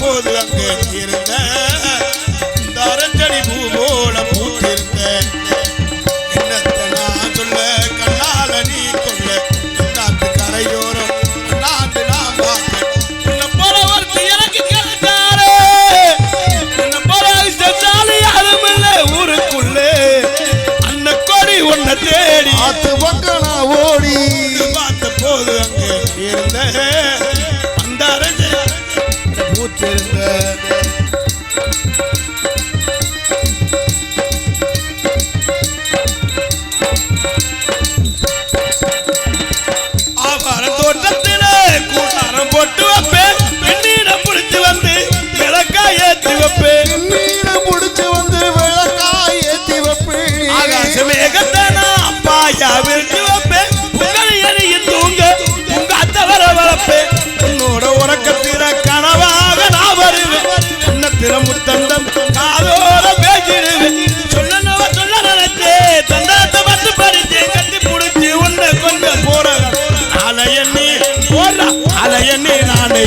போது அங்கே இருந்த இந்த அரஞ்சடி பூ போல பூத்திருந்த என்னத்தை நான் சொல்ல கண்ணால நீ கொள்ள நாட்டு கரையோரம் நாட்டு நான் பார்க்க என்ன போறவர் எனக்கு கிடைச்சாரு என்ன போற செஞ்சாலே யாரும் இல்லை ஊருக்குள்ளே அன்ன கொடி உன்னை தேடி ஆத்து பக்கம் நான் ஓடி பார்த்த போது அங்கே இருந்த அந்த அரஞ்சடி பூத்திருந்த போட்டு வைப்பேன் வெண்ணீரம் புடிச்சு வந்து விளக்காய் ஏத்தி வைப்பேன் நீரம் புடிச்சு வந்து விளக்காய் ஏத்தி வைப்பேன் ஆகாசமேகத்தை நான் அப்பாயா விரிச்சு வைப்பேன் உங்களை எரியும் தூங்க உங்க அத்தை வர வளர்ப்பேன் உன்னோட உறக்கத்தில கனவாக நான் வருவேன் அன்னத்தில முத்தந்தம் காதோட பேசிடுவேன் சொல்லனவ சொல்ல நினைச்சே தந்தாத்தை பத்து படிச்சேன் கட்டி புடிச்சு உன்னை கொண்டு போற அலையண்ணி போடுறா அலையண்ணி நானே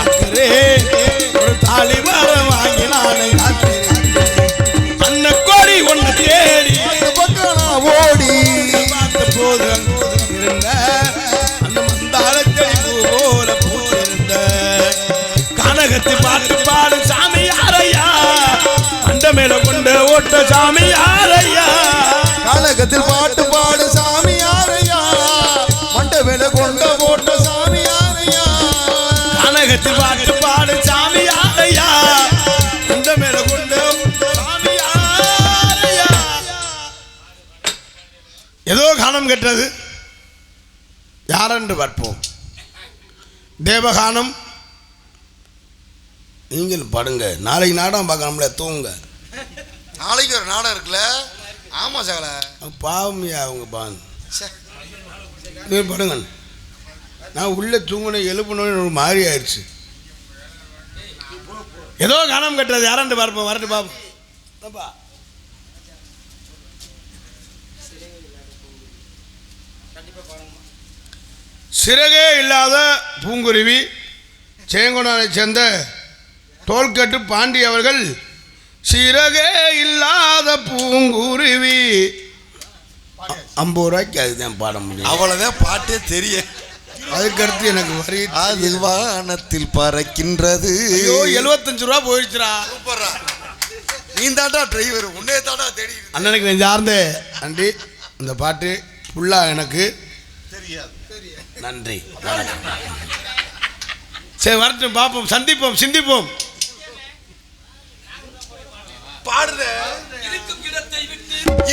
அக்கரே ஒரு தாலி மரம் வாங்கி நானே அன்ன கோடி ஒன்று தேடி பக்கம் நான் ஓடி பார்த்த போது இருந்த அந்த மந்தாரச்செடி பூ போல பூத்திருந்த கனகத்து பாட்டு பாடு சாமி யாரையா அந்த மேல கொண்டு ஓட்ட சாமி யாரையா கனகத்தில் பாட்டு பாடு சாமி யாரையா மண்ட மேல கொண்ட ஓட்ட சாமி யாரையா கனகத்தில் பாட்டு பாடு சாமி யாரையா அந்த மேல கொண்டு சாமி யாரையா ஏதோ கானம் கெட்டது யாரென்று பார்ப்போம் தேவகானம் நீங்கள் பாடுங்க நாளைக்கு நாடகம் பார்க்கணும்ல தூங்க நாளைக்கு ஒரு நாடகம் இருக்குல்ல ஆமா சகல பாவமியா அவங்க பான் படுங்க நான் உள்ள தூங்கின எழுப்புனோன்னு ஒரு மாதிரி ஆயிடுச்சு ஏதோ கானம் கட்டுறது யாராண்டு பார்ப்போம் வரட்டு பாப்பா சிறகே இல்லாத பூங்குருவி சேங்கோனானை சேர்ந்த தோள்கட்டு பாண்டி அவர்கள் சிறகே இல்லாத பூங்குருவி 50 ரூபாய்க்கு அதுதான் பாட முடியும் அவ்வளவுதான் பாட்டே தெரியும் அதுக்கடுத்து எனக்கு வரி அது வானத்தில் பறக்கின்றது ஐயோ 75 ரூபா போயிடுச்சுடா நீ தாண்டா டிரைவர் உன்னே தாண்டா தெரியும் அண்ணனுக்கு நெஞ்சார்ந்த நன்றி இந்த பாட்டு ஃபுல்லாக எனக்கு தெரியாது நன்றி சரி வரட்டும் பார்ப்போம் சந்திப்போம் சிந்திப்போம் பாடுற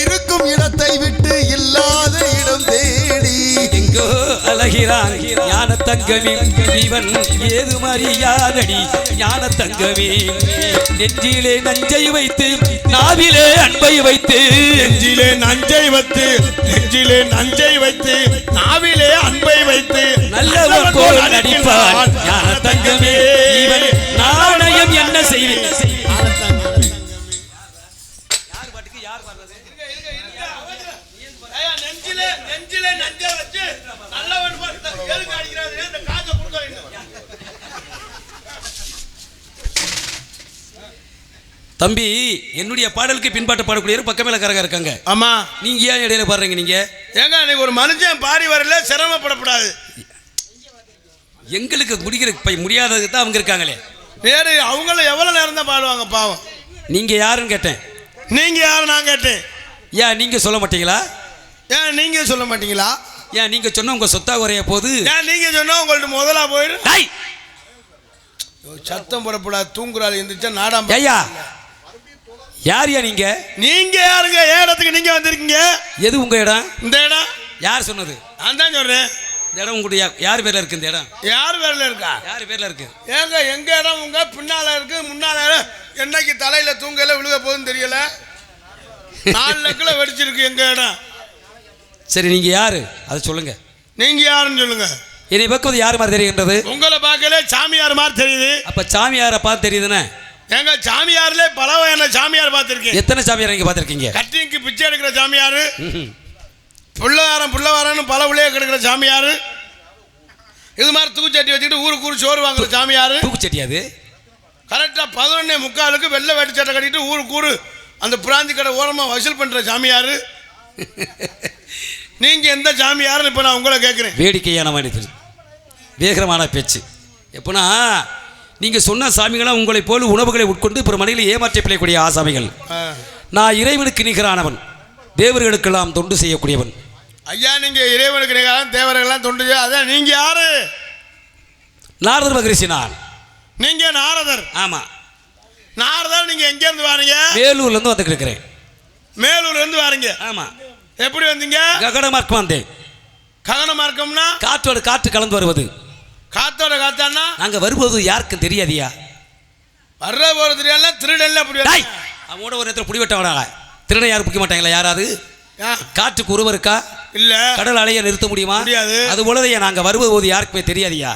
இருக்கும் இடத்தை விட்டு இல்லாத இடம் தேடி எங்கோ அழகிறான் ஞான தங்கமே இவன் ஏது மரியாதடி ஞான தங்கமே நெஞ்சிலே நஞ்சை வைத்து நாவிலே அன்பை வைத்து நெஞ்சிலே நஞ்சை வைத்து நெஞ்சிலே நஞ்சை வைத்து நாவிலே அன்பை வைத்து நல்லவன் போல் நடிப்பான் ஞான தங்கமே இவன் நாணயம் என்ன செய்வேன் தம்பி என்னுடைய பாடலுக்கு பின்பாட்டு பாடக்கூடிய பக்கமேலக்காரங்க இருக்காங்க. ஆமா நீங்க ஏன் இடையில பாடுறீங்க? நீங்க ஏங்க நீங்க ஒரு மனுஷன் பாடி வரல சிரமப்படக்கூடாது. எங்களுக்கு முடியாததுக்கு தான் அவங்க இருக்காங்களே. வேற அவங்கள எவ்வளவு நேரம் தான் பாடுவாங்க பாவம். நீங்க யாருன்னு கேட்டேன். நீங்க யாரு நான் கேட்டேன். ஏன் நீங்க சொல்ல மாட்டீங்களா? ஏன் நீங்க சொல்ல மாட்டீங்களா? ஏன் நீங்க சொன்ன உங்க சொத்தா குறைய போது? ஏன் நீங்க சொன்னா உங்கள்ட்ட முதலா போயிடும். சத்தம் போடக்கூடாது. தூங்குறாள் எந்திரிச்சா நாடாம. ஐயா யாரியா நீங்க? நீங்க யாருங்க? இடத்துக்கு நீங்க வந்திருக்கீங்க. எது உங்க இடம்? இந்த இடம் யார் சொன்னது? நான் தான் சொல்றேன். இந்த இடம் உங்களுடைய யார் பேர்ல இருக்கு? இந்த இடம் யார் பேர்ல இருக்கா? யார் பேர்ல இருக்கு? ஏங்க எங்க இடம் உங்க பின்னால இருக்கு முன்னால என்னைக்கு தலையில தூங்கல விழுக போகுதுன்னு தெரியல. 4 லக்கில வெடிச்சிருக்கு எங்க இடம். சரி நீங்க யாரு அதை சொல்லுங்க. நீங்க யாருன்னு சொல்லுங்க. என்னை பார்க்கும்போது யார் மாதிரி தெரிகின்றது? உங்களை பார்க்கல சாமியார் மாதிரி தெரியுது. அப்ப சாமியாரை பார்த்து தெரியுதுன்னு? எங்க சாமியார்ல பல வகையான சாமியார் பார்த்திருக்கேன். எத்தனை சாமியார் நீங்க பார்த்திருக்கீங்க? கட்டிங்க்கு பிச்சை எடுக்கிற சாமியார், புள்ளவாரன்னு பல புள்ளைய கெடுக்கிற சாமியார், இது மாதிரி தூக்குச்சட்டி வச்சுக்கிட்டு ஊருக்கு ஊர் சோறு வாங்குற சாமியார். தூக்குச்சட்டி அது கரெக்டா 11:45 வெள்ளை வேட்டி சட்டை கட்டிட்டு ஊருக்கு ஊரு அந்த பிராந்தி கடை ஓரமா வசூல் பண்ற சாமியாரு. நீங்க எந்த சாமியாருன்னு இப்ப நான் உங்களை கேட்கிறேன். வேடிக்கையான மனிதர், வேகரமான பேச்சு. எப்போனா நீங்கள் சொன்ன சாமிகளாக உங்களை போல உணவுகளை உட்கொண்டு பிற மனிதர்களை ஏமாற்றி பிழைக்கூடிய ஆசாமிகள். நான் இறைவனுக்கு நிகரானவன், தேவர்களுக்கெல்லாம் தொண்டு செய்யக்கூடியவன். ஐயா நீங்க இறைவனுக்கு நிகரான தேவர்களெல்லாம் தொண்டு செய்ய, அதான் நீங்க யாரு? நாரதர் மகரிஷி. நான். நீங்க நாரதர்? ஆமா. நாரதர் நீங்க எங்க இருந்து வாரீங்க? வேலூர்ல இருந்து வந்துட்டு இருக்கிறேன். மேலூர்ல இருந்து வாரீங்க? ஆமா. எப்படி வந்தீங்க? ககன மார்க்கம் வந்தேன். ககன மார்க்கம்னா காற்றோட காற்று கலந்து வருவது. காத்தோட காத்தானா? நாங்க வருவது யாருக்கும் தெரியாதியா? வர்ற போற தெரியல, திருடல்ல அப்படி. அவனோட ஒரு நேரத்தில் புடி வெட்டவனாக திருடன் யாரும் பிடிக்க மாட்டாங்களா? யாராவது காற்றுக்கு உருவம் இருக்கா? இல்ல. கடல் அலையை நிறுத்த முடியுமா? முடியாது. அது போலதையா நாங்க வருவது யாருக்குமே தெரியாதியா?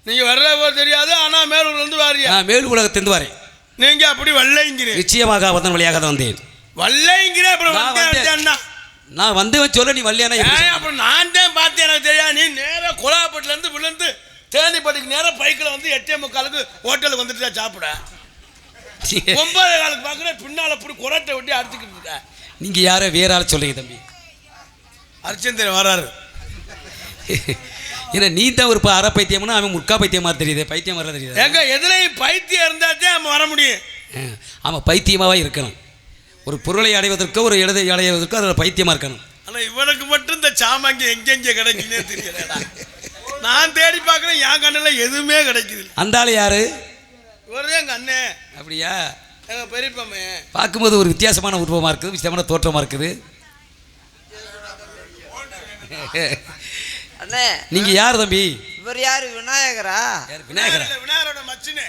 நீங்க வர்ற போது தெரியாது, ஆனா மேலூர்ல இருந்து வாரீங்க. மேல் உலகத்திலிருந்து வரேன். நீங்க அப்படி வல்லைங்கிறீங்க? நிச்சயமாக வந்தன் வழியாக தான் வந்தேன். வல்லைங்கிற அப்புறம் நான் வந்து சொல்ல நீ வல்லையானா? அப்புறம் நான் தான் பார்த்தேன், எனக்கு தெரியாது. நீ நேராக கோலாப்பட்டில இருந்து விழுந்து தேனிப்பட்டிக்கு நேரம் பைக்கில் வந்து 8:45 ஹோட்டலுக்கு வந்துட்டு சாப்பிட 9:15 பார்க்குற பின்னால் அப்படி குரட்டை விட்டு அடிச்சுக்கிட்டு இருக்க. நீங்க யார வேற ஆள் சொல்றீங்க தம்பி? அர்ச்சந்திரன் வராரு. ஏன்னா நீ தான் ஒரு அரை பைத்தியம்னா அவன் முக்கா பைத்தியமா தெரியுது. பைத்தியம் வர தெரியுது. எங்க எதுலையும் பைத்தியம் இருந்தாச்சே அவன் வர முடியும். அவன் பைத்தியமாவா இருக்கணும். ஒரு பொருளை அடைவதற்கோ ஒரு இடத்தை அடைவதற்கோ அதில் பைத்தியமா இருக்கணும். ஆனால் இவனுக்கு மட்டும் இந்த சாமாங்க எங்கெங்கே கிடைக்குன்னே தெரியலடா. நான் தேடி பார்க்குறேன், என் கண்ணில் எதுவுமே கிடைக்குது. அந்த ஆள் யாரு? இவரே எங்கள் அண்ணன். அப்படியா? எங்கள் பெரியப்பம்மே. பார்க்கும்போது ஒரு வித்தியாசமான உருவமாக இருக்குது, வித்தியாசமான தோற்றமாக இருக்குது. அண்ணே நீங்க யார் தம்பி? இவர் யாரு? விநாயகரா? விநாயகரா? விநாயகரோட மச்சினே.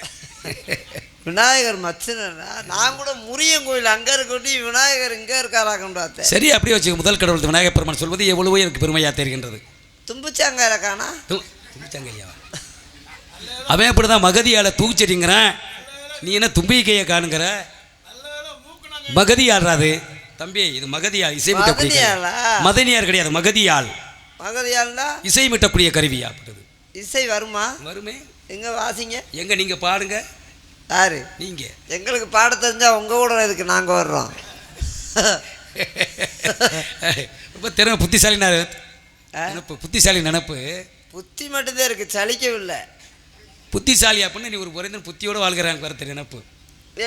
விநாயகர் மச்சனா? நான் கூட முருகன் கோயில் அங்க இருக்கட்டி விநாயகர் இங்க இருக்காராக்கும் பார்த்தேன். சரி அப்படியே வச்சுக்க. முதல் கடவுள் விநாயகர் பெருமான் சொல்வது எவ்வளவோ எனக்கு பெருமையா தெரிகின்றது. தும்புச்சாங்க இருக்கானா? தும்பிச்சாங்க. அவன் அப்படிதான் மகதியால தூக்கிச்சடிங்கிறான். நீ என்ன தும்பிக்கையை காணுங்கிற? மகதியாடுறாது தம்பி. இது மகதியால் இசைமிட்டக்கூடிய மதனியார் கிடையாது, மகதியால். மகதியால்னா இசைமிட்டக்கூடிய கருவியா? இசை வருமா? வருமே. எங்க வாசிங்க? எங்க நீங்க பாடுங்க. யாரு நீங்க? எங்களுக்கு பாட தெரிஞ்சா உங்க கூட இதுக்கு நாங்க வர்றோம். ரொம்ப திறமை, புத்திசாலி நினப்பு. புத்திசாலி நினப்பு. புத்தி மட்டும்தான் இருக்கு, சலிக்கவில்லை. புத்திசாலி அப்படின்னு நீ ஒரு குறைந்த புத்தியோட வாழ்கிறாங்க கருத்து நினப்பு.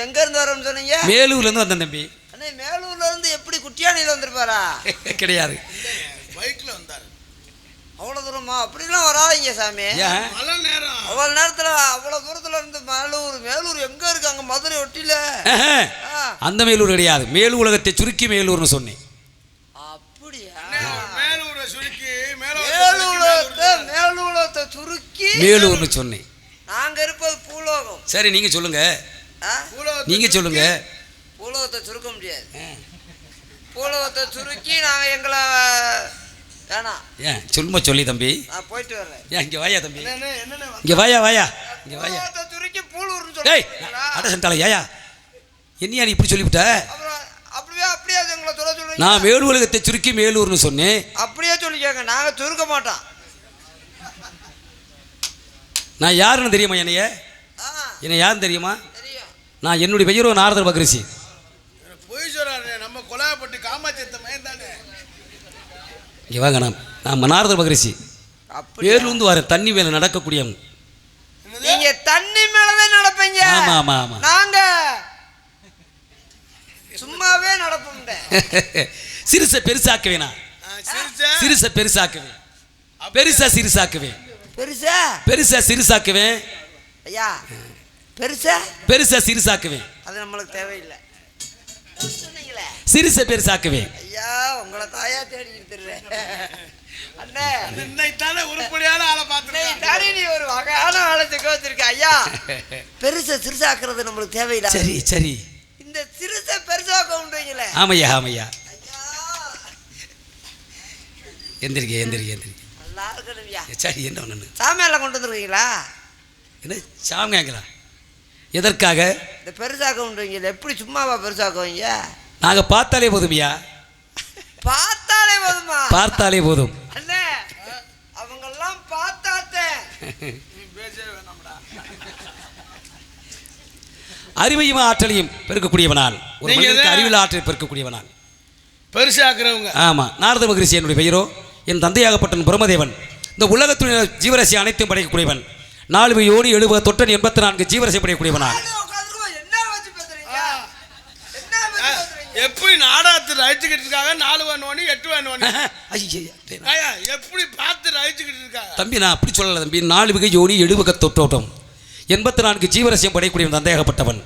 எங்க இருந்து வரோம்னு சொன்னீங்க? மேலூர்ல இருந்து வந்தேன் தம்பி. அண்ணே மேலூர்ல இருந்து எப்படி குட்டியானில வந்திருப்பாரா? கிடையாது, பைக்ல வந்தாரு. அவ்வளவு தூரமா? அப்படிலாம் வராதீங்க சாமி. அவ்வளவு நேரத்துல அவ்வளவு தூரத்துல இருந்து மேலூர் எங்க இருக்காங்க? மதுரை ஒட்டில? அந்த மேலூர் கிடையாது, மேல் உலகத்தை சுருக்கி மேலூர்னு சொன்னேன். அப்படியா? மேலூரை சுருக்கி மேலூலகத்தை சுருக்கி மேலூர்னு சொன்னேன். நாங்க இருப்பது பூலோகம். சரி நீங்க சொல்லுங்க. நீங்க சொல்லுங்க. பூலோகத்தை சுருக்க முடியாது. பூலோகத்தை சுருக்கி நாங்க எங்களை வேணாம். ஏன் சொல்லுமா சொல்லி தம்பி? நான் போயிட்டு வரேன். ஏன் இங்கே வாயா தம்பி, இங்கே வாயா வாயா இங்கே வாயா. சுருக்கி பூலூர்னு ஏய் அட சண்டாளா ஏயா என்னையா நீ இப்படி சொல்லிவிட்ட? அப்படியே எங்களை சொல்ல சொல்லுங்க. நான் மேலூர் உலகத்தை சுருக்கி மேலூர்னு சொன்னேன். அப்படியே சொல்லிக்கோங்க, நாங்க சுருக்க மாட்டோம். நான் யாருன்னு தெரியுமா? என்னைய யாருன்னு தெரியுமா? நான் என்னுடைய பெயரோ நாரதர் மகரிஷி. போய் சொல்றாரு, நம்ம கொலாப்பட்டி காமாட்சி மயந்தானே. இங்கே வாங்க, நான் நாரதர் மகரிஷி. பேர்லேருந்து வரேன், தண்ணி மேலே நடக்கக்கூடியவங்க. நீங்க தண்ணி மேலதான் நடப்பீங்க? ஆமா ஆமா ஆமா. நாங்க சும்மாவே நடப்போம். சிறுச பெருசாக்குவேனா? சிறுச பெருசாக்குவேன், பெருசா சிறுசாக்குவேன். பெருசா பெருசா சிறுசாக்குவேன். ஐயா பெருசா பெருசா சிறுசாக்குவேன். அது நம்மளுக்கு தேவையில்லை. சிறுச பெருசாக்குவேன். ஐயா உங்களை தாயா தேடிக்கிட்டு அண்ணே, இன்னைத்தானே உருப்படியான ஆளை பார்த்துட்டேன். நீ ஒரு வகையான ஆளத்துக்கு வச்சிருக்க. ஐயா பெருச சிறுசாக்குறது நம்மளுக்கு தேவையில்லை. சரி சரி. இந்த சிறுச பெருசாக்க உண்டுங்களே. ஆமையா ஆமையா. எந்திரிக்க எந்திரிக்க எந்திரிக்க. நல்லா இருக்கணும்யா. சரி என்ன ஒன்று சாமியெல்லாம் கொண்டு வந்துருக்கீங்களா? என்ன சாமியாங்களா? எதற்காக? இந்த பெருசாக்க உண்டுங்களே. எப்படி சும்மாவா பெருசாக்குவீங்க? நாங்கள் பார்த்தாலே போதுமையா? பார்த்தாலே போதுமா? பார்த்தாலே போதும் அண்ணே, அவங்கெல்லாம் பார்த்தாத்தே. அறிவையும் ஆற்றலையும் பெருக்கக்கூடியவனான். ஒரு மனிதனுக்கு அறிவில் ஆற்றலை பெருக்கக்கூடியவனான். பெருசாக்குறவங்க. ஆமா. நாரத மகரிஷி என்னுடைய பெயரோ. என் தந்தையாகப்பட்ட பிரம்மதேவன். இந்த உலகத்தில் ஜீவராசி அனைத்தும் படைக்கக்கூடியவன். 4 யோனி 70 தொட்டன் 84 ஜீவராசி படைக்கக்கூடியவனான். எப்படி நாடாத்து ரயிச்சுக்கிட்டு இருக்காங்க? 4 வேணுவானி 8 வேணுவானி எப்படி பார்த்து ரயிச்சுக்கிட்டு இருக்காங்க? தம்பி நான் அப்படி சொல்லல தம்பி. 4 யோனி 70 தொட்டோட்டம் 84 ஜீவராசியம் படைக்கக்கூடியவன் தந்தையாகப்பட்டவன்.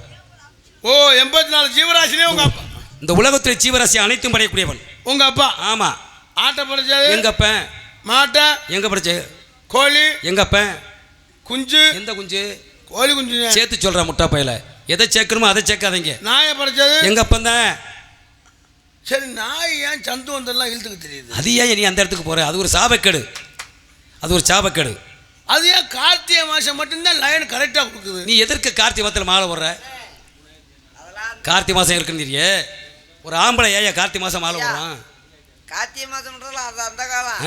ஓ 84 ஜீவராசினே உங்க அப்பா. இந்த உலகத்தில் ஜீவராசி அனைத்தும் படைக்கக்கூடியவன் உங்க அப்பா. ஆமா. ஆட்டை படைச்சது எங்க அப்பன். மாட்டை எங்க படைச்ச? கோழி எங்க அப்பன். குஞ்சு. எந்த குஞ்சு? கோழி குஞ்சு. சேர்த்து சொல்ற முட்டா பையல. எதை சேர்க்கணுமோ அதை சேர்க்காதீங்க. நாயை படைச்சது எங்க அப்பன் தான். சரி நாய் ஏன் சந்து வந்தெல்லாம் இழுத்துக்க தெரியுது? அது ஏன் நீ அந்த இடத்துக்கு போற? அது ஒரு சாபக்கேடு. அது ஒரு சாபக்கேடு. அது ஏன் கார்த்திகை மாசம் மட்டும்தான் லைன் கரெக்டாக கொடுக்குது? நீ எதற்கு கார்த்திகை மாதத்தில் மாலை போடுற? கார்த்திகை மாதம் இருக்குன்னு ஒரு ஆம்பளை ஏன் கார்த்திகை மாதம் மாலை போடுறான்? கார்த்திகை மாதம்ன்றதுல அது அந்த காலம்.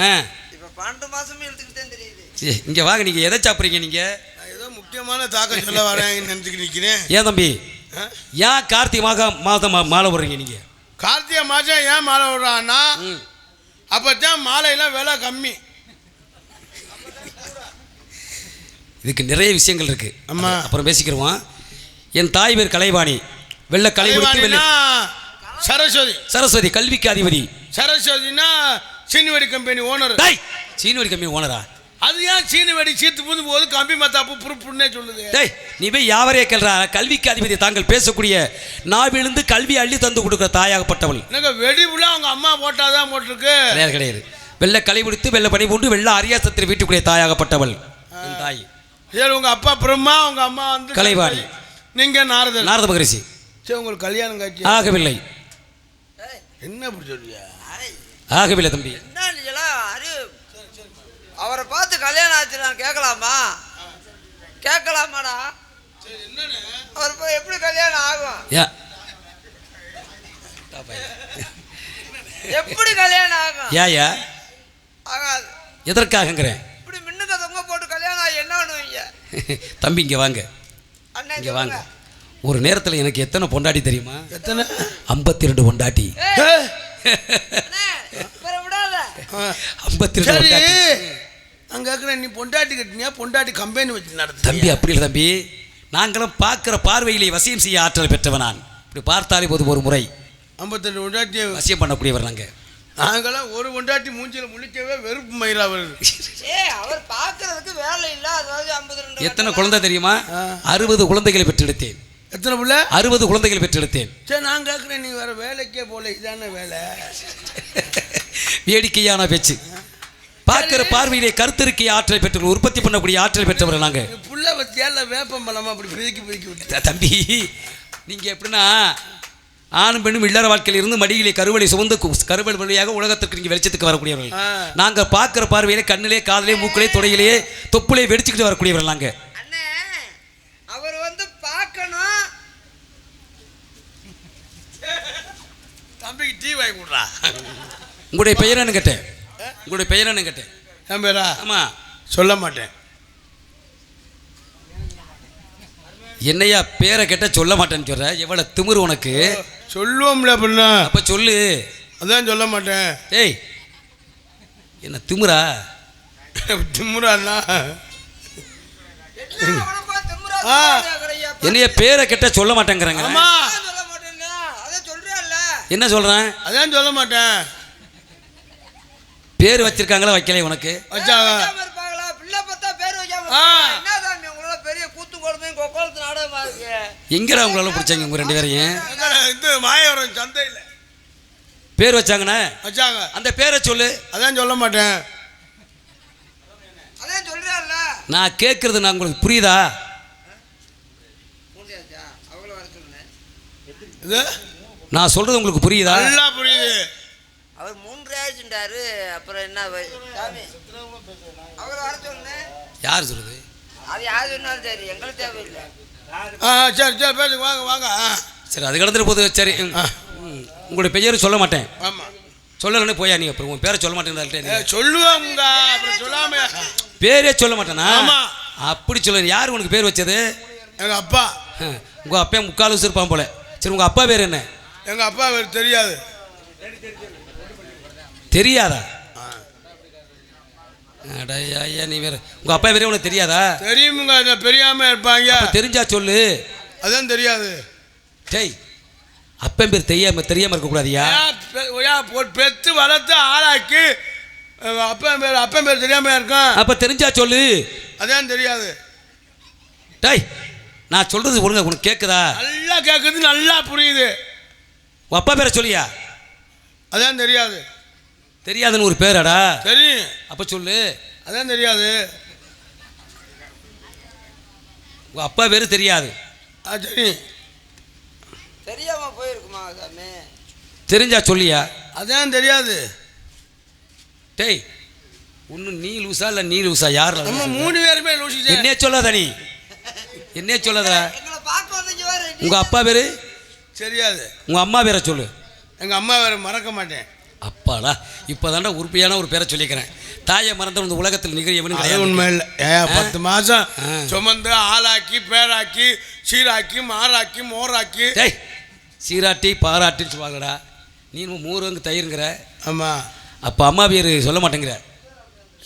இப்போ 12 மாதமே இழுத்துக்கிட்டே தெரியுது. இங்கே வாங்க. நீங்கள் எதை சாப்பிட்றீங்க? நீங்கள் ஏதோ முக்கியமான தாக்கம் சொல்ல வரேன் நினச்சிக்கிட்டு நிற்கிறேன். ஏன் தம்பி ஏன் கார்த்திகை மாதம் மாலை போடுறீங்க? நீங்கள் கார்த்திகை மாதம் ஏன் மாலை விடுறான்னா அப்போத்தான் மாலையெல்லாம் விலை கம்மி. இதுக்கு நிறைய விஷயங்கள் இருக்கு. ஆமா, அப்புறம் பேசிக்கிறோம். என் தாய் பேர் கலைவாணி. வெள்ள கலைவாணி. சரஸ்வதி. சரஸ்வதி கல்விக்கு அதிபதி. சரஸ்வதினா சீனிவடி கம்பெனி ஓனர். சீனிவடி கம்பெனி ஓனரா? அது ஏன் சீனிவடி சீத்து புது போது கம்பி மத்தாப்பு புருப்புன்னே சொல்லுது? டேய் நீ போய் யாவரே கேள்றா. கல்விக்கு அதிபதி தாங்கள் பேசக்கூடிய நாவிலிருந்து கல்வி அள்ளி தந்து கொடுக்குற தாயாகப்பட்டவள். எனக்கு வெடிவுல அவங்க அம்மா போட்டாதான் போட்டிருக்கு. கிடையாது கிடையாது. வெள்ள களை முடித்து வெள்ள பணி பூண்டு வெள்ள அரியாசத்தில் வீட்டுக்குரிய தாயாகப்பட்டவள் என் தாய். சரி உங்க அப்பா பிரம்மா, உங்க அம்மா வந்து கலைவாணி, நீங்க நாரத மகரிஷி. சரி உங்களுக்கு கல்யாணம் காட்சி ஆகவில்லை. என்ன அப்படி சொல்றியா? ஆகவில்லை தம்பி. என்ன அவரை பார்த்து கல்யாணம் ஆச்சு நான் கேட்கலாமா? கேட்கலாமாடா? அவர் போய் எப்படி கல்யாணம் ஆகும்? எப்படி கல்யாணம் ஆகும்? ஏயா ஆகாது. எதற்காகங்கிறேன். இப்படி மின்னுக்க தொங்க போட்டு கல்யாணம் ஆகி என்ன பண்ணுவீங்க? தம்பி இங்க வாங்க. இங்க வாங்க. ஒரு நேரத்தில் எனக்கு எத்தனை பொண்டாட்டி தெரியுமா? எத்தனை? 52 பொண்டாட்டி. 52 பொண்டாட்டி. அங்க கேக்குறேன், நீ பொண்டாட்டி கட்டினியா பொண்டாட்டி கம்பெனி வச்சு நடத்து? தம்பி அப்படி இல்லை தம்பி. நாங்களும் பார்க்கிற பார்வையிலே வசியம் செய்ய ஆற்றல் பெற்றவன் நான். இப்படி பார்த்தாலே போது ஒரு முறை 52 பொண்டாட்டியை வசியம் பண்ணக்கூடியவர் நாங்கள். நாங்களாம் ஒரு பொண்டாட்டி மூஞ்சில முழிக்கவே வெறுப்பு மயிரா வருது. அவர் பார்க்கறதுக்கு வேலை இல்லை. அதாவது 52. எத்தனை குழந்தை தெரியுமா? 60 குழந்தைகளை பெற்றெடுத்தேன். எத்தனை பிள்ளை? 60 குழந்தைகளை பெற்றெடுத்தேன். சரி நான் கேட்குறேன், நீ வேற வேலைக்கே போல, இதான வேலை? வேடிக்கையான பேச்சு. பார்க்கிற பார்வையிலே கருத்திருக்கை ஆற்றல் பெற்ற உற்பத்தி பண்ணக்கூடிய ஆற்றல் பெற்றவர்கள் நாங்கள். புள்ள பத்தியால வேப்பம்பழமா அப்படி பிரிக்கி விட்டு. தம்பி நீங்கள் எப்படின்னா ஆணும் பெண்ணும் இல்லற வாழ்க்கையில் இருந்து மடியிலே கருவலை சுமந்து கருவல் வழியாக உலகத்திற்கு நீங்கள் வெளிச்சத்துக்கு வரக்கூடியவர்கள். நாங்கள் பார்க்கிற பார்வையிலே கண்ணிலே காதலே மூக்கிலே தொடையிலேயே தொப்புலே வெடிச்சுக்கிட்டு வரக்கூடியவர்கள் நாங்கள். அவர் வந்து பார்க்கணும். தம்பிக்கு டீ வாங்கி கொடுறா. உங்களுடைய பெயரானு கேட்டேன். உங்களுடைய பெயரானு கேட்டேன். என் பேரா? ஆமா. சொல்ல மாட்டேன். என்னையா பேரை கேட்ட சொல்ல மாட்டேன்னு சொல்ற? எவ்வளவு திமிரு உனக்கு? சொல்லுவோம்ல அப்படின்னா. அப்ப சொல்லு. அதான் சொல்ல மாட்டேன். ஏய் என்ன திமிரா? திமுறாண்ணா என்னைய பேரை கேட்ட சொல்ல மாட்டேங்கிறாங்க. என்ன சொல்றேன்? அதான் சொல்ல மாட்டேன். பேர் வச்சிருக்காங்களா வைக்கல உனக்கு? வச்சாங்க. எங்கடா உங்களால பிடிச்சாங்க உங்க 2 பேரையும்? இந்த மாயவரம் சந்தையில் பேர் வச்சாங்கண்ணே. வச்சாங்க. அந்த பேரை சொல்லு. அதான் சொல்ல மாட்டேன். நான் கேட்கறது நான் உங்களுக்கு புரியுதா? நான் சொல்றது உங்களுக்கு புரியுதா? நல்லா புரியுது. அவர் 3 ஆயிடுச்சுட்டாரு. அப்புறம் என்ன அவர் வர சொல்லுங்க. யார் சொல்றது? அது யார் சொன்னாலும் சரி, எங்களுக்கு தேவையில்லை. சரி சரி பேசு, வாங்க வாங்க. சரி அது கடந்துட்டு போகுது. சரி உங்களுடைய பெயர் சொல்ல மாட்டேன். ஆமாம் சொல்லலன்னு போயா நீ? அப்புறம் உன் பேரை சொல்ல மாட்டேன். சொல்லுவாங்க அப்புறம் சொல்லாம பேரே சொல்ல மாட்டேனா? ஆமா. அப்படி சொல்ல. யார் உனக்கு பேர் வச்சது? எங்க அப்பா. உங்கள் அப்பா முக்கால் வயசு இருப்பான் போல. சரி உங்கள் அப்பா பேர் என்ன? எங்கள் அப்பா பேர் தெரியாது. தெரியாதா? ஐயா நீ வேற உங்கள் அப்பா பேரே உனக்கு தெரியாதா? தெரியுமுங்க, பெரியாம இருப்பாங்க. தெரிஞ்சா சொல்லு. அதான் தெரியாது. டேய் அப்பன் பேர் தெரியாம இருக்கக்கூடாதியா? பெத்து வளர்த்து ஆளாக்கி அப்பன் பேர் தெரியாம இருக்கும். அப்ப தெரிஞ்சா சொல்லு. அதான் தெரியாது. டேய் நான் சொல்றது ஒழுங்கா உனக்கு கேக்குதா? நல்லா கேக்குது, நல்லா புரியுது. உன் அப்பா பேரை சொல்லியா? அதான் தெரியாது. தெரியாதுன்னு ஒரு பேராடா? தெரியும். அப்ப சொல்லு. அதான் தெரியாது. உங்க அப்பா பேரு தெரியாது. தெரியும். தெரியாம போயிருக்குமா சாமி? தெரிஞ்சா சொல்லியா? அதான் தெரியாது. டேய் ஒன்னும் நீ லூசா இல்ல நீ லூசா? யார் நம்ம 3 பேருமே லூசி. என்னே சொல்லாத நீ, என்னே சொல்லாத. எங்களை பார்க்க வந்தீங்க வேற. உங்க அப்பா பேரு தெரியாது. உங்க அம்மா பேரை சொல்லு. எங்க அம்மா பேரை மறக்க மாட்டேன். அப்பாடா இப்போதாண்டா உறுப்பியான ஒரு பேரை சொல்லிக்கிறேன். தாயை மறந்த இந்த உலகத்தில் நிகழ்வு கிடையாது. உண்மை இல்லை. 10 மாதம் சுமந்து ஆளாக்கி பேராக்கி சீராக்கி மாறாக்கி மோராக்கி. டேய் சீராட்டி பாராட்டின்னு சொல்லுவாங்கடா. நீ மூறுங்க தயிருங்கிற. ஆமாம். அப்போ அம்மா பேர் சொல்ல மாட்டேங்கிற.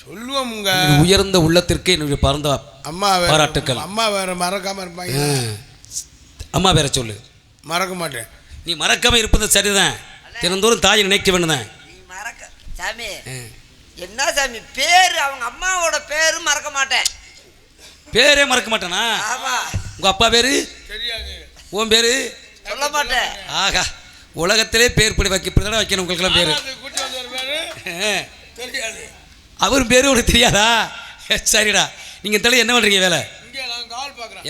சொல்லுவோமுங்க. உயர்ந்த உள்ளத்திற்கு என்னுடைய பறந்த அம்மா பாராட்டுக்கள். அம்மா வேற மறக்காம இருப்பாங்க. அம்மா பேரை சொல்லு. மறக்க மாட்டேன். நீ மறக்காம இருப்பது சரிதான். தினந்தோறும் தாயை நினைக்க வேண்டுதான். மறக்க சாமி என்ன சாமி பேரு? அவங்க அம்மாவோட பேரு மறக்க மாட்டேன். பேரே மறக்க மாட்டேனா? ஆமா. உங்க அப்பா பேரு தெரியாது. உன் பேரு சொல்ல மாட்டேன். ஆகா உலகத்திலே பேர் படி வைக்கப்படி வைக்கணும் உங்களுக்கெல்லாம் பேரு. தெரியாது. அவர் பேரு உனக்கு தெரியாதா? சரிடா. நீங்க தலை என்ன பண்றீங்க வேலை?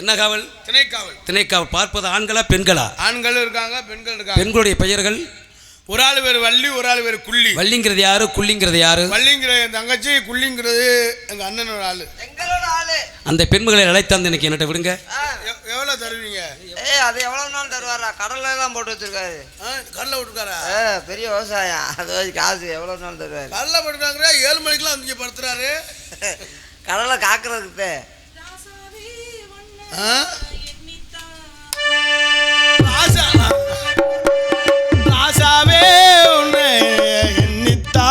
என்ன காவல்? திணைக்காவல். திணைக்காவல். பார்ப்பது ஆண்களா பெண்களா? ஆண்கள் இருக்காங்க, பெண்கள் இருக்காங்க. பெண்களுடைய பெயர்கள்? ஒரு ஆள் பேர் வள்ளி, ஒரு ஆள் பேர் குள்ளி. வள்ளிங்கிறது யாரு, குள்ளிங்கிறது யாரு? வள்ளிங்கிற என் தங்கச்சி, குள்ளிங்கிறது எங்க அண்ணனோட ஆளு. எங்களோட ஆளு. அந்த பெண்களை அழைத்தாந்து எனக்கு என்னட்ட விடுங்க. எவ்வளவு தருவீங்க? அது எவ்வளவு நாள் தருவாரா? கடல்ல தான் போட்டு வச்சிருக்காரு. கடல விட்டுருக்காரா? பெரிய விவசாயம். அது காசு எவ்வளவு நாள் தருவாரு? கடல போட்டுருக்காங்க. 7 மணிக்கெல்லாம் வந்து படுத்துறாரு. கடலை காக்குறதுக்கு ராசாவே உன்னை எண்ணித்தா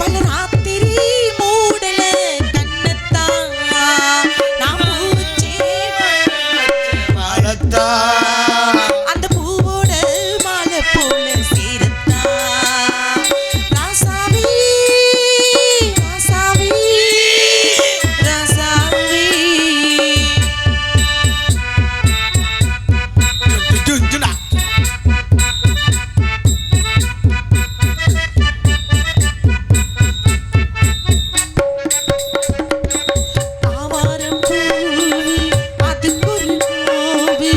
பல ராத்திரி மூடல கண்ணத்தான் நாம் பூச்சே மரத்தா அந்த பூவோட மாலை போல சேரத்தான் ராசாவி ராசாவி ராசாவி ஆவாரம் பூ அதுக்கு ஒரு கோவி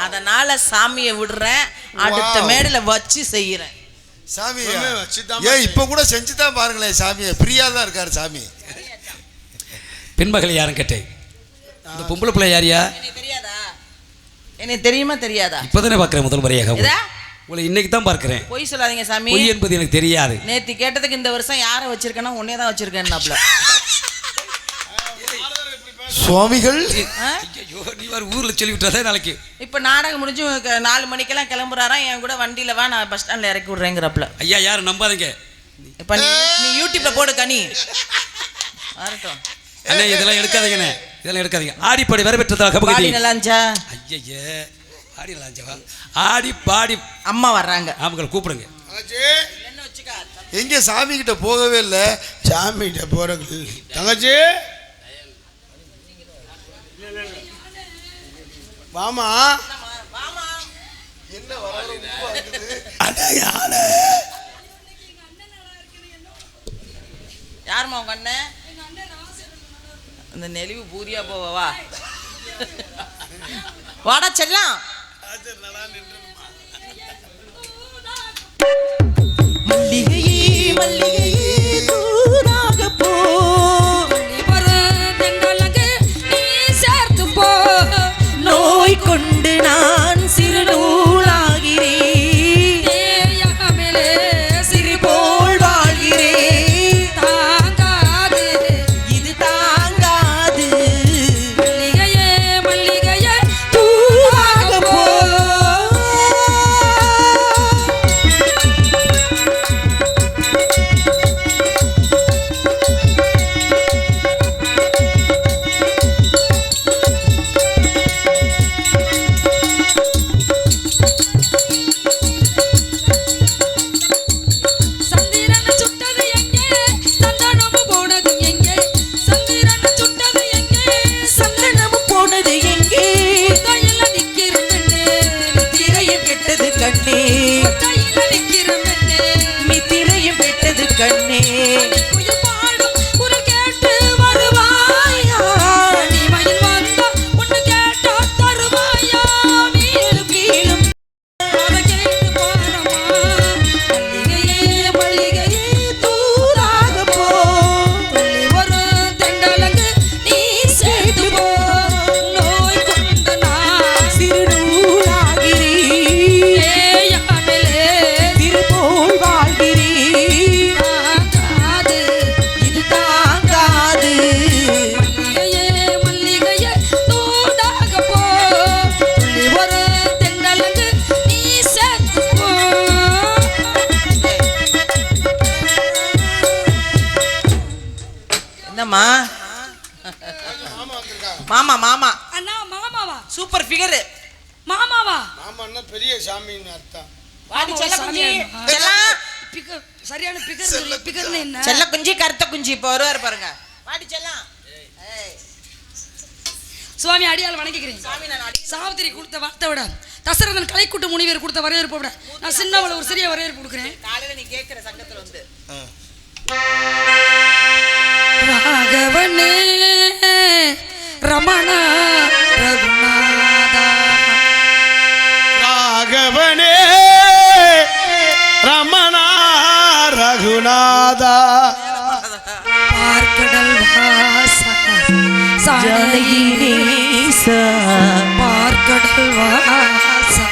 அதனால சாமியை விடுறேன், அடுத்த மேடையில வச்சு செய்யறேன். சாமி ஏன் இப்ப கூட செஞ்சுதான் பாருங்களேன். சாமியை பிரியா தான் இருக்காரு சாமி. பெண்மகள் யாரும் கேட்டேன். இந்த பொம்பளை பிள்ளை யாரியா? தெரியாதா? எனக்கு தெரியுமா தெரியாதா? இப்பதானே பார்க்கிறேன் முதல் முறையாக. உங்களை இன்னைக்கு தான் பார்க்கிறேன். பொய் சொல்லாதீங்க சாமி. பொய் என்பது எனக்கு தெரியாது. நேத்து கேட்டதுக்கு இந்த வருஷம் யாரை வச்சிருக்கேன்னா உன்னே தான் வச்சிருக்கேன்னாப்ல. சுவாமிகள் நீ வர ஊர்ல சொல்லி விட்டாதே நாளைக்கு. இப்ப நாடகம் முடிஞ்சு 4 மணிக்கெல்லாம் கிளம்புறாராம். என் கூட வண்டியில வா, நான் பஸ் ஸ்டாண்ட்ல இறக்கி விடுறேங்கிறப்பல. ஐயா யாரும் நம்பாதீங்க. இப்ப நீ யூடியூப்ல போடு கனி வரட்டும். அண்ணே இதெல்லாம் எடுக்காதீங்கண்ணே, இதெல்லாம் எடுக்காதீங்க. ஆடிப்பாடி வர பெற்றதாக பாடி நல்லா இருந்துச்சா? ஐயே ஆடி நல்லாஞ்சவா ஆடி பாடி அம்மா வர்றாங்க, அவங்களை கூப்பிடுங்க. எங்க சாமி கிட்ட போகவே இல்லை. சாமி கிட்ட போறது தங்கச்சி வாமா. என்ன வர யாருமா உங்க அண்ணன்? அந்த நெளிவு பூரியா போவா வாடா செல்லாம். மல்லிகையே மல்லிகையே தூராக போ, நோய் கொண்டு நான் சிறுநூலாகிறேன், சிறு போல் வாழ்கிறேன். தாங்காது இது தாங்காது, மல்லிகையே மல்லிகையே தூராக போ. மாமா மாமா அண்ணா மாமாவா? Super figure. மாமாவா? மாமான்னா பெரிய சாமின்னு அர்த்தம். வாடி செல்ல குஞ்சி. செல்லம் பிகர் சரியான பிகர். பிகர்னா என்ன? செல்ல குஞ்சி கருத்த குஞ்சி இப்ப வருவார் பாருங்க. வாடி செல்லம். சுவாமி அடியால் வணங்கிக்கிறேன். சாமி நான் அடி சாவித்திரி கொடுத்த வார்த்தை விட தசரதன் கலைக்கூட்ட முனிவர் கொடுத்த வரவேற்பை விட நான் சின்னவள ஒரு சிறிய வரவேற்பு கொடுக்குறேன். காலையில நீ கேக்குற சங்கத்துல வந்து ராகவனே ரமணா ரகுநாதா, ராகவனே ரமணா ரகுநாதா, பார்க்கடல் வாசா ஜானகி நேசா, பார்க்கடல் வாசா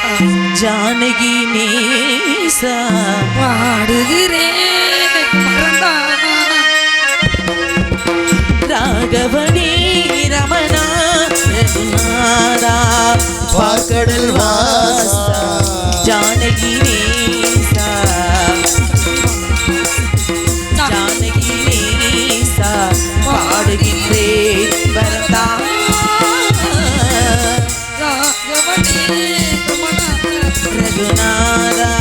ஜானகி நேசா, பாடுகிறேன் மறந்தா. ராகவனே ரமணா ரகுநாதா, பார்க்கடல் வாசா ஜானகி நேசா, ஜானகி நேசா, பாடுகின்றேன் வரதா. ராகவனே ரமணா ரகுநாதா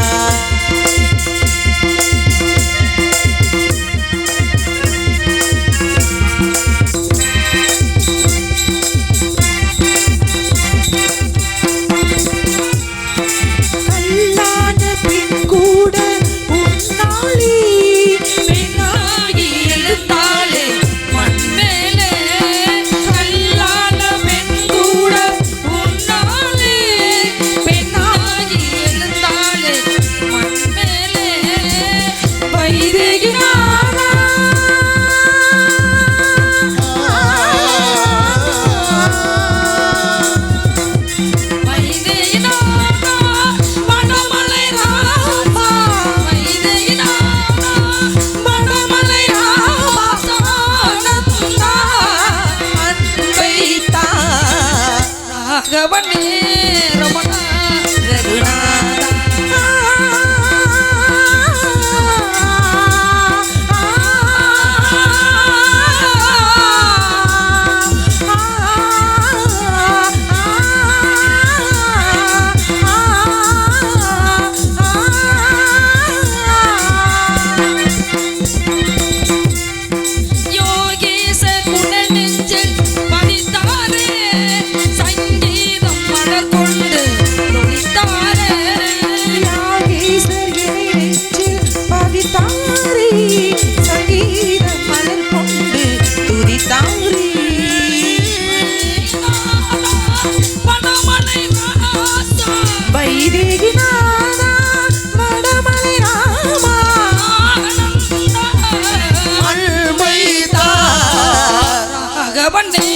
ராகவனே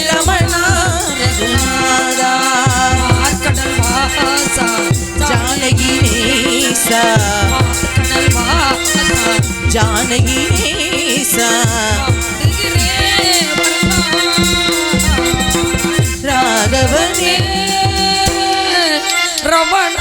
ரமணா ரகுநாதா கடல் வாசா ஜானகி நேசா கடல் வாசா ஜானகி நேசா ராகவனே ரமண